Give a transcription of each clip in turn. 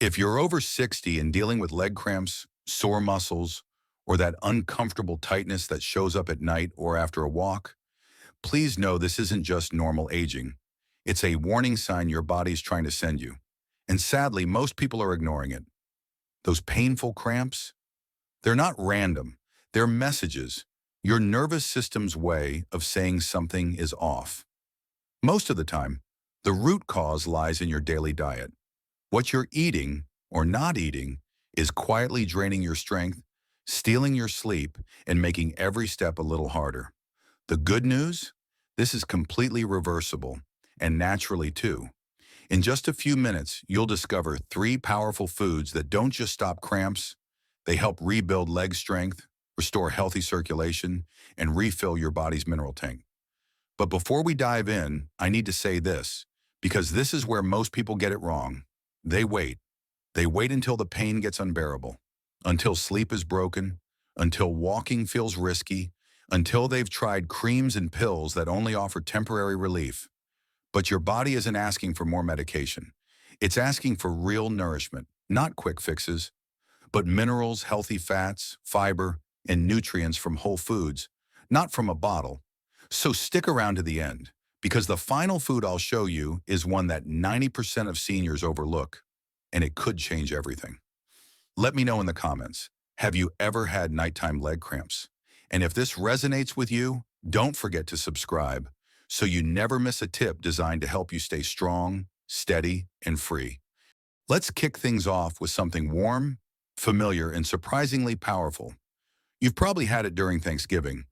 If you're over 60 and dealing with leg cramps, sore muscles, or that uncomfortable tightness that shows up at night or after a walk, please know this isn't just normal aging. It's a warning sign your body's trying to send you. And sadly, most people are ignoring it. Those painful cramps, they're not random. They're messages, your nervous system's way of saying something is off. Most of the time, the root cause lies in your daily diet. What you're eating or not eating is quietly draining your strength, stealing your sleep, and making every step a little harder. The good news? This is completely reversible, and naturally too. In just a few minutes, you'll discover 3 powerful foods that don't just stop cramps, they help rebuild leg strength, restore healthy circulation, and refill your body's mineral tank. But before we dive in, I need to say this, because this is where most people get it wrong. They wait. They wait until the pain gets unbearable, until sleep is broken, until walking feels risky, until they've tried creams and pills that only offer temporary relief. But your body isn't asking for more medication. It's asking for real nourishment, not quick fixes, but minerals, healthy fats, fiber, and nutrients from whole foods, not from a bottle. So stick around to the end, because the final food I'll show you is one that 90% of seniors overlook, and it could change everything. Let me know in the comments, have you ever had nighttime leg cramps? And if this resonates with you, don't forget to subscribe so you never miss a tip designed to help you stay strong, steady, and free. Let's kick things off with something warm, familiar, and surprisingly powerful. You've probably had it during Thanksgiving,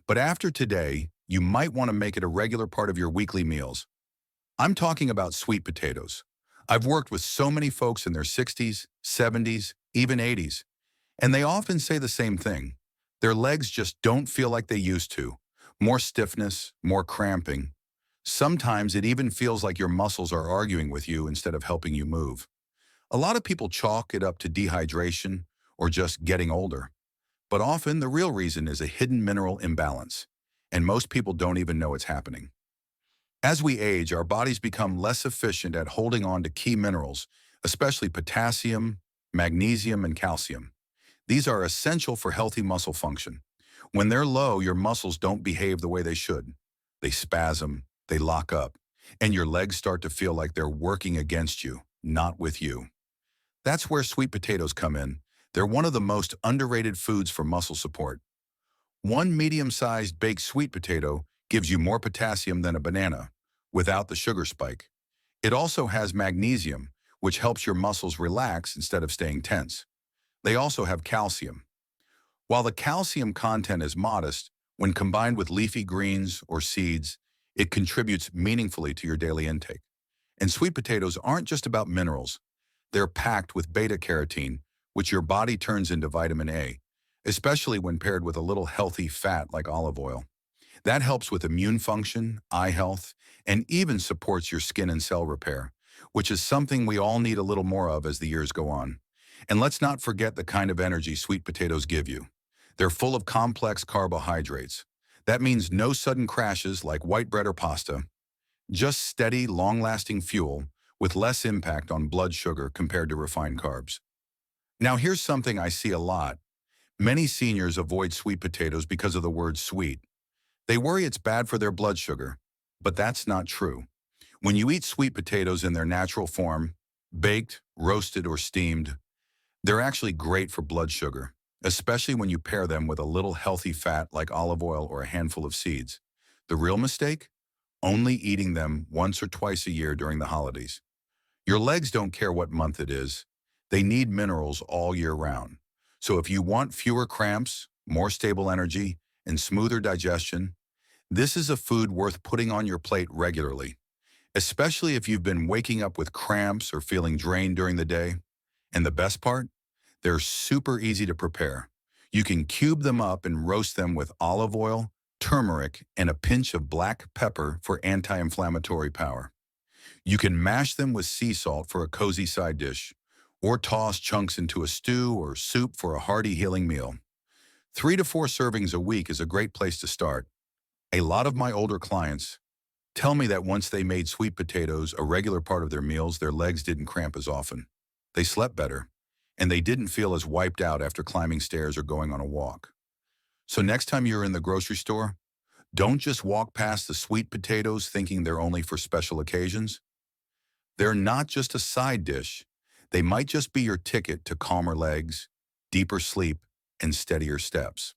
but after today, you might want to make it a regular part of your weekly meals. I'm talking about sweet potatoes. I've worked with so many folks in their 60s, 70s, even 80s, and they often say the same thing. Their legs just don't feel like they used to. More stiffness, more cramping. Sometimes it even feels like your muscles are arguing with you instead of helping you move. A lot of people chalk it up to dehydration or just getting older. But often the real reason is a hidden mineral imbalance, and most people don't even know it's happening. As we age, our bodies become less efficient at holding on to key minerals, especially potassium, magnesium, and calcium. These are essential for healthy muscle function. When they're low, your muscles don't behave the way they should. They spasm, they lock up, and your legs start to feel like they're working against you, not with you. That's where sweet potatoes come in. They're one of the most underrated foods for muscle support. One medium-sized baked sweet potato gives you more potassium than a banana, without the sugar spike. It also has magnesium, which helps your muscles relax instead of staying tense. They also have calcium. While the calcium content is modest, when combined with leafy greens or seeds, it contributes meaningfully to your daily intake. And sweet potatoes aren't just about minerals. They're packed with beta-carotene, which your body turns into vitamin A, especially when paired with a little healthy fat like olive oil. That helps with immune function, eye health, and even supports your skin and cell repair, which is something we all need a little more of as the years go on. And let's not forget the kind of energy sweet potatoes give you. They're full of complex carbohydrates. That means no sudden crashes like white bread or pasta, just steady, long-lasting fuel with less impact on blood sugar compared to refined carbs. Now here's something I see a lot. Many seniors avoid sweet potatoes because of the word sweet. They worry it's bad for their blood sugar, but that's not true. When you eat sweet potatoes in their natural form, baked, roasted, or steamed, they're actually great for blood sugar, especially when you pair them with a little healthy fat like olive oil or a handful of seeds. The real mistake? Only eating them once or twice a year during the holidays. Your legs don't care what month it is. They need minerals all year round. So if you want fewer cramps, more stable energy, and smoother digestion, this is a food worth putting on your plate regularly, especially if you've been waking up with cramps or feeling drained during the day. And the best part? They're super easy to prepare. You can cube them up and roast them with olive oil, turmeric, and a pinch of black pepper for anti-inflammatory power. You can mash them with sea salt for a cozy side dish, or toss chunks into a stew or soup for a hearty healing meal. 3 to 4 servings a week is a great place to start. A lot of my older clients tell me that once they made sweet potatoes a regular part of their meals, their legs didn't cramp as often. they slept better, and they didn't feel as wiped out after climbing stairs or going on a walk. So next time you're in the grocery store, don't just walk past the sweet potatoes thinking they're only for special occasions. They're not just a side dish. They might just be your ticket to calmer legs, deeper sleep, and steadier steps.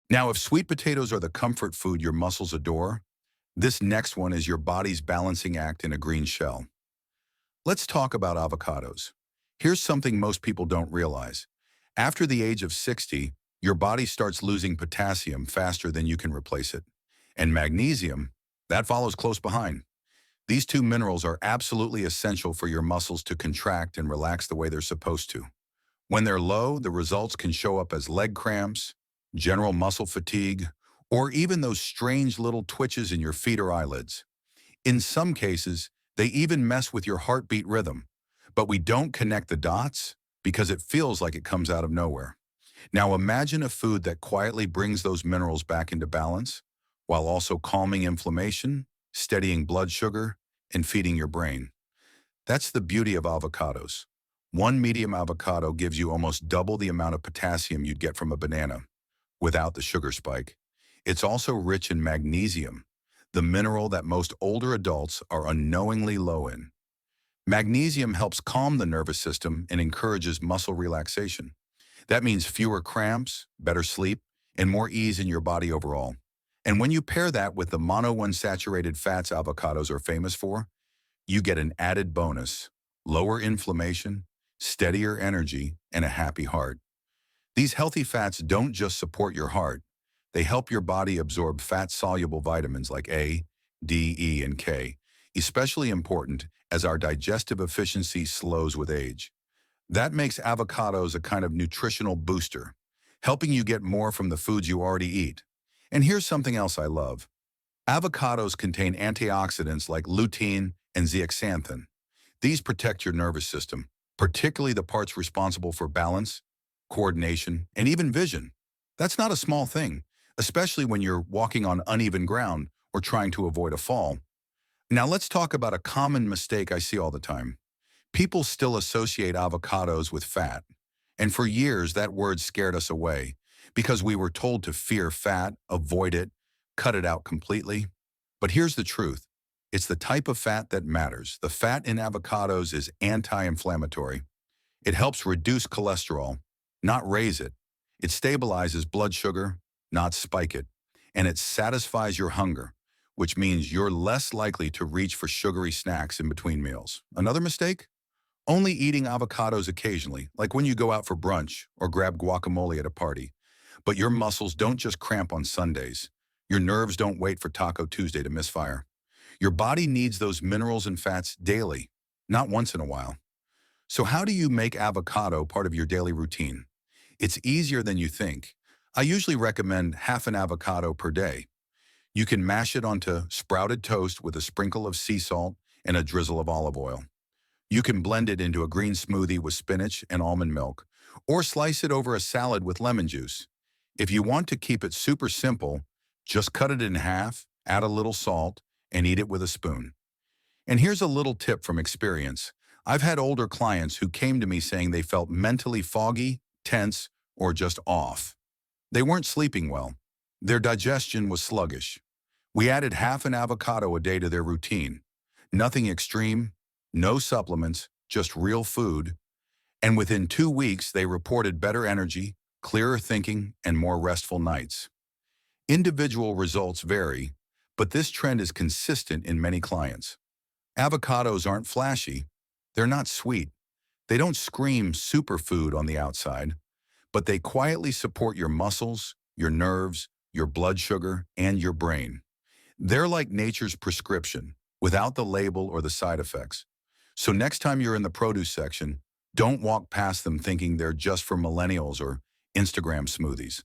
Now, if sweet potatoes are the comfort food your muscles adore, this next one is your body's balancing act in a green shell. Let's talk about avocados. Here's something most people don't realize. After the age of 60, your body starts losing potassium faster than you can replace it. And magnesium, that follows close behind. These two minerals are absolutely essential for your muscles to contract and relax the way they're supposed to. When they're low, the results can show up as leg cramps, general muscle fatigue, or even those strange little twitches in your feet or eyelids. In some cases, they even mess with your heartbeat rhythm, but we don't connect the dots because it feels like it comes out of nowhere. Now imagine a food that quietly brings those minerals back into balance while also calming inflammation, steadying blood sugar, and feeding your brain. That's the beauty of avocados. One medium avocado gives you almost double the amount of potassium you'd get from a banana without the sugar spike. It's also rich in magnesium, the mineral that most older adults are unknowingly low in. Magnesium helps calm the nervous system and encourages muscle relaxation. That means fewer cramps, better sleep, and more ease in your body overall. And when you pair that with the monounsaturated fats avocados are famous for, you get an added bonus: lower inflammation, steadier energy, and a happy heart. These healthy fats don't just support your heart, they help your body absorb fat-soluble vitamins like A, D, E, and K, especially important as our digestive efficiency slows with age. That makes avocados a kind of nutritional booster, helping you get more from the foods you already eat. And here's something else I love. Avocados contain antioxidants like lutein and zeaxanthin. These protect your nervous system, particularly the parts responsible for balance, coordination, and even vision. That's not a small thing, especially when you're walking on uneven ground or trying to avoid a fall. Now let's talk about a common mistake I see all the time. People still associate avocados with fat, and for years that word scared us away because we were told to fear fat, avoid it, cut it out completely. But here's the truth. It's the type of fat that matters. The fat in avocados is anti-inflammatory. It helps reduce cholesterol, not raise it. It stabilizes blood sugar, not spike it. And it satisfies your hunger, which means you're less likely to reach for sugary snacks in between meals. Another mistake? Only eating avocados occasionally, like when you go out for brunch or grab guacamole at a party. But your muscles don't just cramp on Sundays. Your nerves don't wait for Taco Tuesday to misfire. Your body needs those minerals and fats daily, not once in a while. So how do you make avocado part of your daily routine? It's easier than you think. I usually recommend half an avocado per day. You can mash it onto sprouted toast with a sprinkle of sea salt and a drizzle of olive oil. You can blend it into a green smoothie with spinach and almond milk, or slice it over a salad with lemon juice. If you want to keep it super simple, just cut it in half, add a little salt, and eat it with a spoon. And here's a little tip from experience. I've had older clients who came to me saying they felt mentally foggy, tense, or just off. They weren't sleeping well. Their digestion was sluggish. We added half an avocado a day to their routine. Nothing extreme, no supplements, just real food. And within 2 weeks, they reported better energy, clearer thinking, and more restful nights. Individual results vary, but this trend is consistent in many clients. Avocados aren't flashy. They're not sweet. They don't scream superfood on the outside, but they quietly support your muscles, your nerves, your blood sugar, and your brain. They're like nature's prescription, without the label or the side effects. So next time you're in the produce section, don't walk past them thinking they're just for millennials or Instagram smoothies.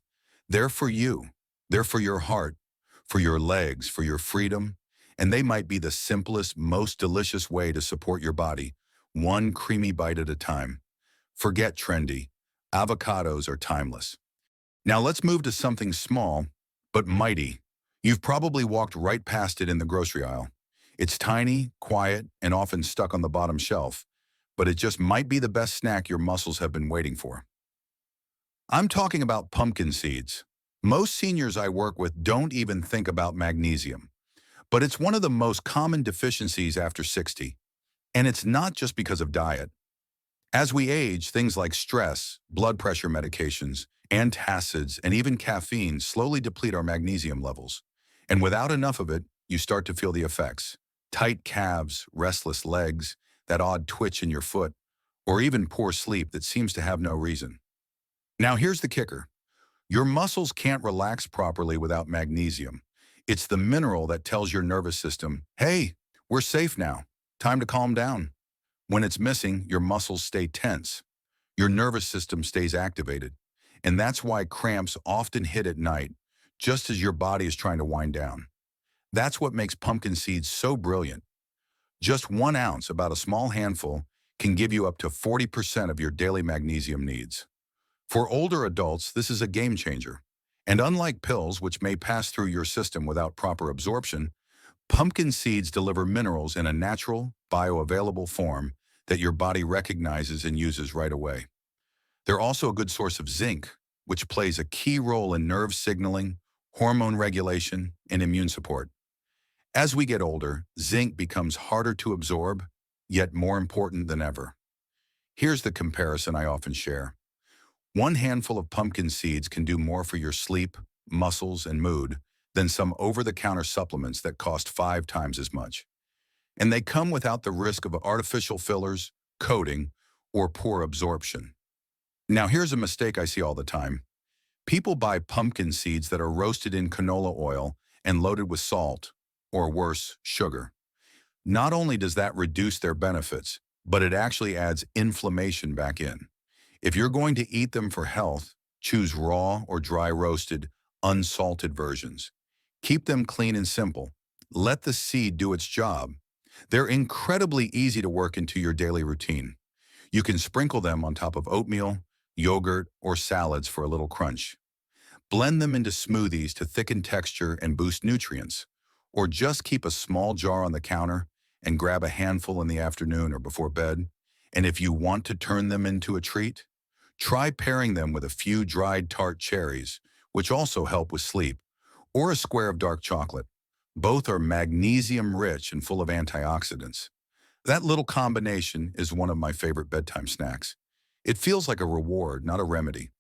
They're for you. They're for your heart, for your legs, for your freedom, and they might be the simplest, most delicious way to support your body, one creamy bite at a time. Forget trendy. Avocados are timeless. Now let's move to something small, but mighty. You've probably walked right past it in the grocery aisle. It's tiny, quiet, and often stuck on the bottom shelf. but it just might be the best snack your muscles have been waiting for. I'm talking about pumpkin seeds. Most seniors I work with don't even think about magnesium, but it's one of the most common deficiencies after 60. And it's not just because of diet. As we age, things like stress, blood pressure medications, antacids, and even caffeine slowly deplete our magnesium levels. And without enough of it, you start to feel the effects. Tight calves, restless legs, that odd twitch in your foot, or even poor sleep that seems to have no reason. Now here's the kicker. Your muscles can't relax properly without magnesium. It's the mineral that tells your nervous system, hey, we're safe now. Time to calm down. When it's missing, your muscles stay tense. Your nervous system stays activated. And that's why cramps often hit at night, just as your body is trying to wind down. That's what makes pumpkin seeds so brilliant. Just 1 ounce, about a small handful, can give you up to 40% of your daily magnesium needs. For older adults, this is a game changer. And unlike pills, which may pass through your system without proper absorption, pumpkin seeds deliver minerals in a natural, bioavailable form that your body recognizes and uses right away. They're also a good source of zinc, which plays a key role in nerve signaling, hormone regulation, and immune support. As we get older, zinc becomes harder to absorb, yet more important than ever. Here's the comparison I often share. 1 handful of pumpkin seeds can do more for your sleep, muscles, and mood than some over-the-counter supplements that cost 5 times as much. And they come without the risk of artificial fillers, coating, or poor absorption. Now here's a mistake I see all the time. People buy pumpkin seeds that are roasted in canola oil and loaded with salt, or worse, sugar. Not only does that reduce their benefits, but it actually adds inflammation back in. If you're going to eat them for health, choose raw or dry roasted, unsalted versions. Keep them clean and simple. Let the seed do its job. They're incredibly easy to work into your daily routine. You can sprinkle them on top of oatmeal, yogurt, or salads for a little crunch. Blend them into smoothies to thicken texture and boost nutrients. Or just keep a small jar on the counter and grab a handful in the afternoon or before bed. And if you want to turn them into a treat, try pairing them with a few dried tart cherries, which also help with sleep, or a square of dark chocolate. Both are magnesium-rich and full of antioxidants. That little combination is one of my favorite bedtime snacks. It feels like a reward, not a remedy.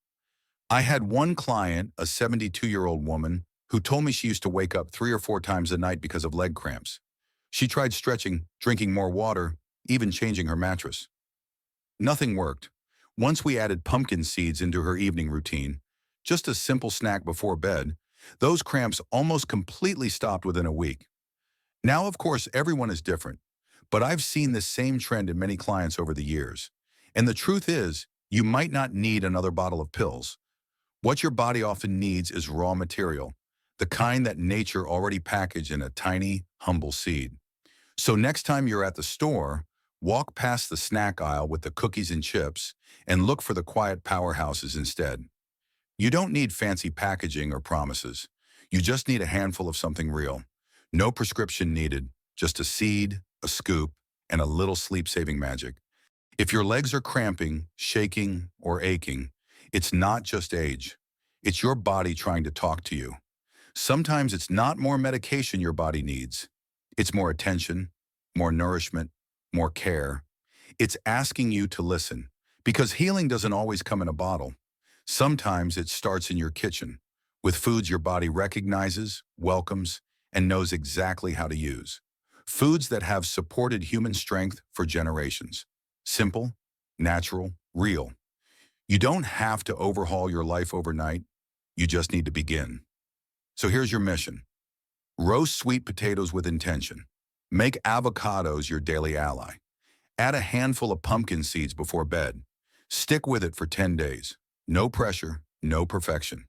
I had one client, a 72-year-old woman, who told me she used to wake up 3 or 4 times a night because of leg cramps. She tried stretching, drinking more water, even changing her mattress. Nothing worked. Once we added pumpkin seeds into her evening routine, just a simple snack before bed, those cramps almost completely stopped within a week. Now, of course, everyone is different, but I've seen this same trend in many clients over the years. And the truth is, you might not need another bottle of pills. What your body often needs is raw material, the kind that nature already packaged in a tiny, humble seed. So next time you're at the store, walk past the snack aisle with the cookies and chips and look for the quiet powerhouses instead. You don't need fancy packaging or promises. You just need a handful of something real. No prescription needed, just a seed, a scoop, and a little sleep-saving magic. If your legs are cramping, shaking, or aching, it's not just age. It's your body trying to talk to you. Sometimes it's not more medication your body needs. It's more attention, more nourishment, more care. It's asking you to listen, because healing doesn't always come in a bottle. Sometimes it starts in your kitchen, with foods your body recognizes, welcomes, and knows exactly how to use. Foods that have supported human strength for generations. Simple, natural, real. You don't have to overhaul your life overnight. You just need to begin. So here's your mission. Roast sweet potatoes with intention. Make avocados your daily ally. Add a handful of pumpkin seeds before bed. Stick with it for 10 days. No pressure, no perfection.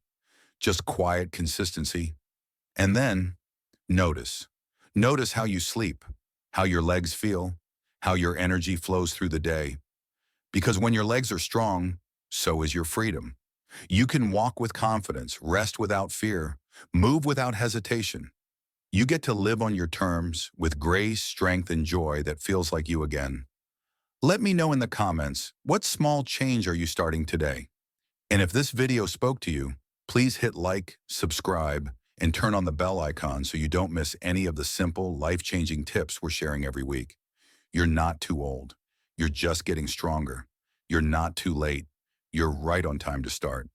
Just quiet consistency. And then, notice. Notice how you sleep, how your legs feel, how your energy flows through the day. Because when your legs are strong, so is your freedom. You can walk with confidence, rest without fear, move without hesitation. You get to live on your terms with grace, strength, and joy that feels like you again. Let me know in the comments, what small change are you starting today? And if this video spoke to you, please hit like, subscribe, and turn on the bell icon so you don't miss any of the simple, life-changing tips we're sharing every week. You're not too old. You're just getting stronger. You're not too late. You're right on time to start.